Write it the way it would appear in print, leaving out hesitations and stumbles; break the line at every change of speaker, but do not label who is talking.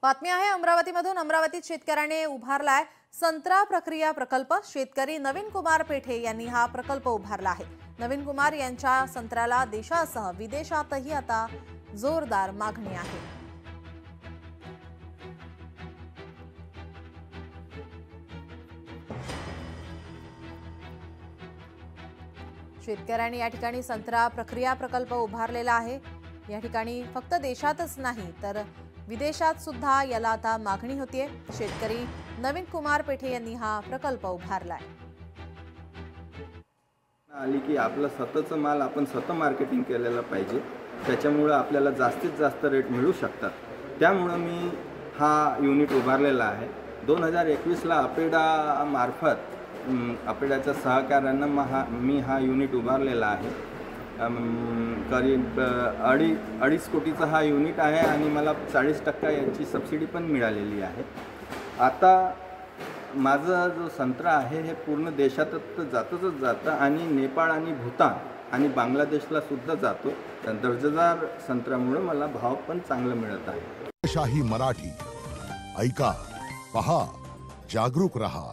बातमी आहे अमरावतीमधून। अमरावतीत शेतकऱ्याने उभारलाय संत्रा प्रक्रिया प्रकल्प। शेतकरी नवीन कुमार पेठे यांनी हा प्रकल्प उभारला आहे। नवीन कुमार यांच्या संत्र्याला देशासह विदेशातही आता जोरदार मागणी आहे। शेतकऱ्यांनी या ठिकाणी संत्रा प्रक्रिया प्रकल्प उभारलेला आहे। या ठिकाणी फक्त देशातच नाही तर विदेशात सुद्धा याला आता मागणी होतीये। शेतकरी नवीन कुमार पेठे यांनी हा प्रकल्प उभारलाय।
आली की आपला स्वतःचा माल आपण स्वतः मार्केटिंग केलेला पाहिजे, त्याच्यामुळे आपल्याला जास्तीत जास्त रेट मिळू शकतात। त्यामुळे मी हा युनिट उभारलेला आहे। 2021 ला अपेडा मार्फत अपेडाच्या सहकार्याने मी हा युनिट उभारलेला आहे। करीब 2.5 कोटीचा हा युनिट आहे आणि मला 40% याची सबसिडी पण मिळालेली आहे। आता माझा जो संत्रा आहे हे पूर्ण देशातच जातं आणि नेपाळ आणि भूतान आणि बांगलादेशला सुद्धा जातो। दर्जेदार संत्र्यामुळे मला भाव पण चांगला मिळत आहे।
शाही मराठी ऐका, पहा, जागरूक रहा।